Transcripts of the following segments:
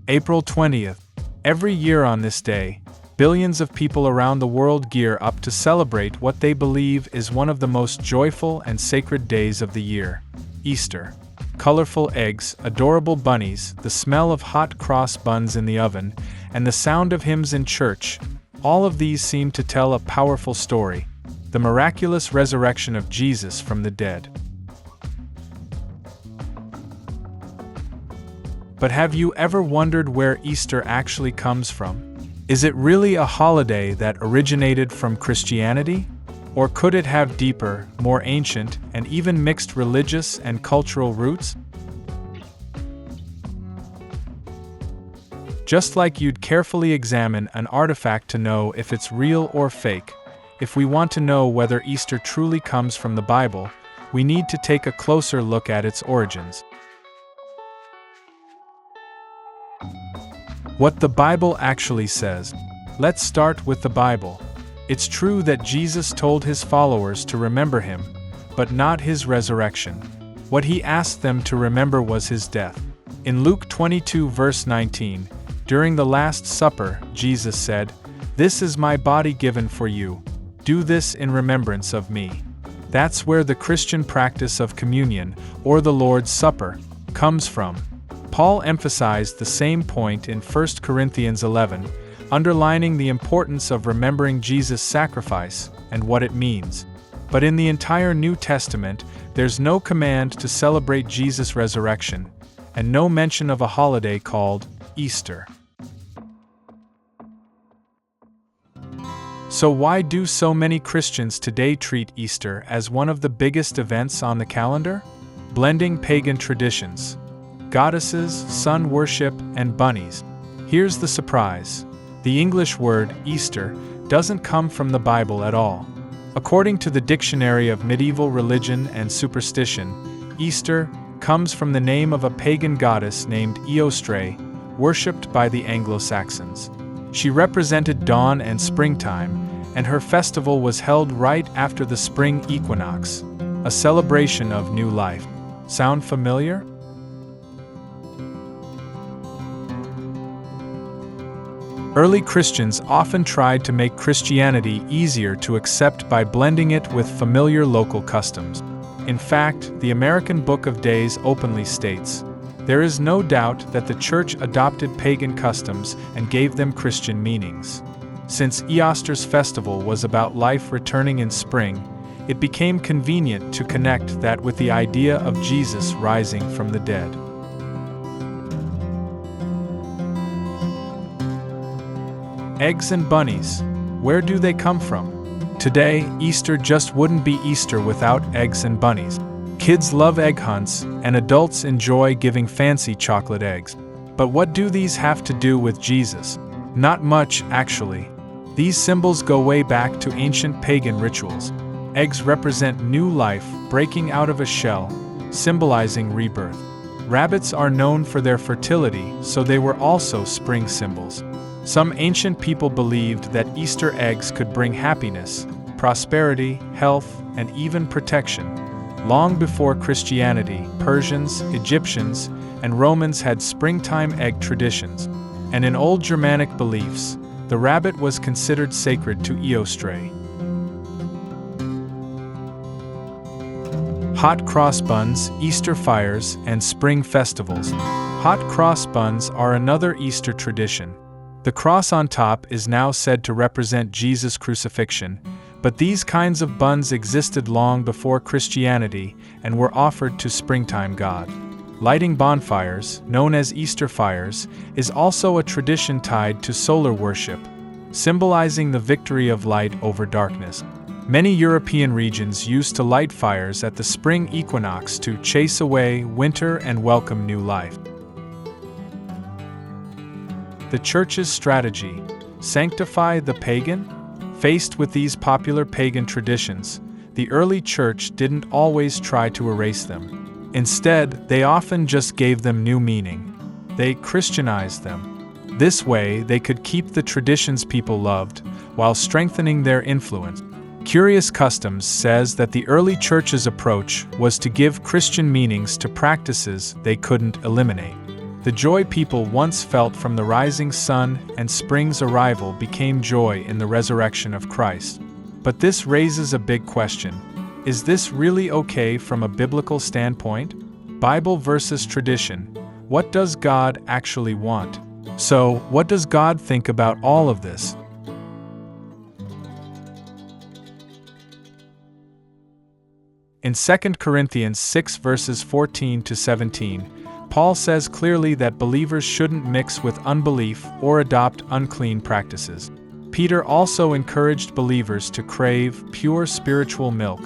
April 20th. Every year on this day, billions of people around the world gear up to celebrate what they believe is one of the most joyful and sacred days of the year, Easter. Colorful eggs, adorable bunnies, the smell of hot cross buns in the oven, and the sound of hymns in church, all of these seem to tell a powerful story, the miraculous resurrection of Jesus from the dead. But have you ever wondered where Easter actually comes from? Is it really a holiday that originated from Christianity? Or could it have deeper, more ancient, and even mixed religious and cultural roots? Just like you'd carefully examine an artifact to know if it's real or fake, if we want to know whether Easter truly comes from the Bible, we need to take a closer look at its origins. What the Bible actually says. Let's start with the Bible. It's true that Jesus told his followers to remember him, but not his resurrection. What he asked them to remember was his death. In Luke 22 verse 19, during the Last Supper, Jesus said, "This is my body given for you. Do this in remembrance of me." That's where the Christian practice of communion, or the Lord's Supper, comes from. Paul emphasized the same point in 1 Corinthians 11, underlining the importance of remembering Jesus' sacrifice and what it means. But in the entire New Testament, there's no command to celebrate Jesus' resurrection, and no mention of a holiday called Easter. So why do so many Christians today treat Easter as one of the biggest events on the calendar? Blending pagan traditions, goddesses, sun worship, and bunnies. Here's the surprise. The English word Easter doesn't come from the Bible at all. According to the Dictionary of Medieval Religion and Superstition, Easter comes from the name of a pagan goddess named Eostre, worshipped by the Anglo-Saxons. She represented dawn and springtime, and her festival was held right after the spring equinox, a celebration of new life. Sound familiar? Early Christians often tried to make Christianity easier to accept by blending it with familiar local customs. In fact, the American Book of Days openly states, "There is no doubt that the Church adopted pagan customs and gave them Christian meanings." Since Easter's festival was about life returning in spring, it became convenient to connect that with the idea of Jesus rising from the dead. Eggs and bunnies. Where do they come from? Today, Easter just wouldn't be Easter without eggs and bunnies. Kids love egg hunts, and adults enjoy giving fancy chocolate eggs. But what do these have to do with Jesus? Not much, actually. These symbols go way back to ancient pagan rituals. Eggs represent new life breaking out of a shell, symbolizing rebirth. Rabbits are known for their fertility, so they were also spring symbols. Some ancient people believed that Easter eggs could bring happiness, prosperity, health, and even protection. Long before Christianity, Persians, Egyptians, and Romans had springtime egg traditions. And in old Germanic beliefs, the rabbit was considered sacred to Eostre. Hot cross buns, Easter fires, and spring festivals. Hot cross buns are another Easter tradition. The cross on top is now said to represent Jesus' crucifixion, but these kinds of buns existed long before Christianity and were offered to springtime God. Lighting bonfires, known as Easter fires, is also a tradition tied to solar worship, symbolizing the victory of light over darkness. Many European regions used to light fires at the spring equinox to chase away winter and welcome new life. The Church's strategy: sanctify the pagan? Faced with these popular pagan traditions, the early Church didn't always try to erase them. Instead, they often just gave them new meaning. They Christianized them. This way, they could keep the traditions people loved, while strengthening their influence. Curious Customs says that the early Church's approach was to give Christian meanings to practices they couldn't eliminate. The joy people once felt from the rising sun and spring's arrival became joy in the resurrection of Christ. But this raises a big question. Is this really okay from a biblical standpoint? Bible versus tradition. What does God actually want? So, what does God think about all of this? In 2 Corinthians 6 verses 14 to 17, Paul says clearly that believers shouldn't mix with unbelief or adopt unclean practices. Peter also encouraged believers to crave pure spiritual milk,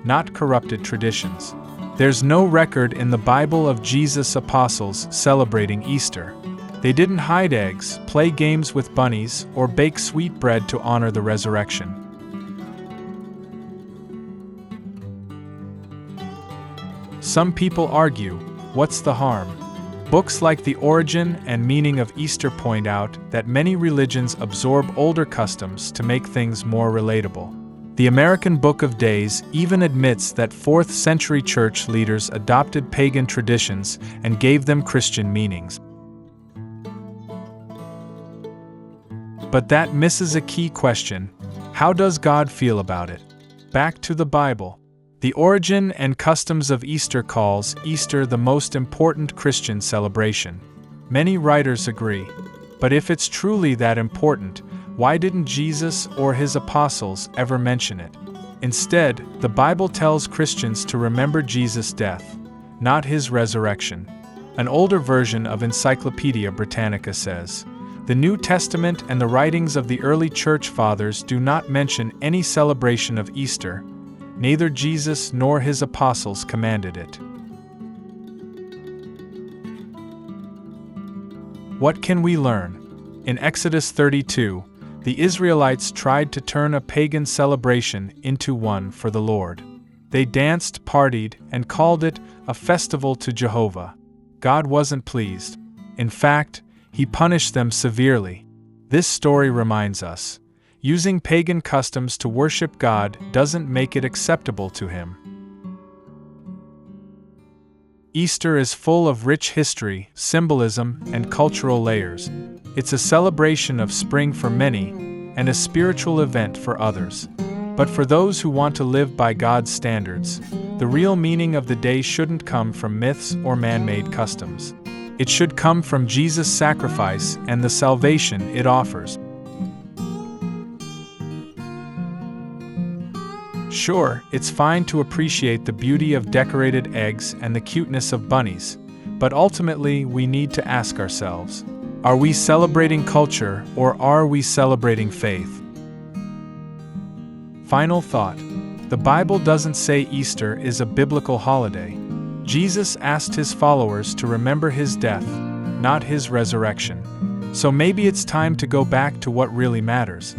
not corrupted traditions. There's no record in the Bible of Jesus' apostles celebrating Easter. They didn't hide eggs, play games with bunnies, or bake sweet bread to honor the resurrection. Some people argue, what's the harm? Books like The Origin and Meaning of Easter point out that many religions absorb older customs to make things more relatable. The American Book of Days even admits that 4th century church leaders adopted pagan traditions and gave them Christian meanings. But that misses a key question. How does God feel about it? Back to the Bible. The origin and customs of Easter calls Easter the most important Christian celebration. Many writers agree. But if it's truly that important, why didn't Jesus or his apostles ever mention it? Instead, the Bible tells Christians to remember Jesus' death, not his resurrection. An older version of Encyclopedia Britannica says, "The New Testament and the writings of the early church fathers do not mention any celebration of Easter. Neither Jesus nor his apostles commanded it." What can we learn? In Exodus 32, the Israelites tried to turn a pagan celebration into one for the Lord. They danced, partied, and called it a festival to Jehovah. God wasn't pleased. In fact, he punished them severely. This story reminds us, using pagan customs to worship God doesn't make it acceptable to him. Easter is full of rich history, symbolism, and cultural layers. It's a celebration of spring for many, and a spiritual event for others. But for those who want to live by God's standards, the real meaning of the day shouldn't come from myths or man-made customs. It should come from Jesus' sacrifice and the salvation it offers. Sure, it's fine to appreciate the beauty of decorated eggs and the cuteness of bunnies, but ultimately we need to ask ourselves, are we celebrating culture or are we celebrating faith? Final thought. The Bible doesn't say Easter is a biblical holiday. Jesus asked his followers to remember his death, not his resurrection. So maybe it's time to go back to what really matters.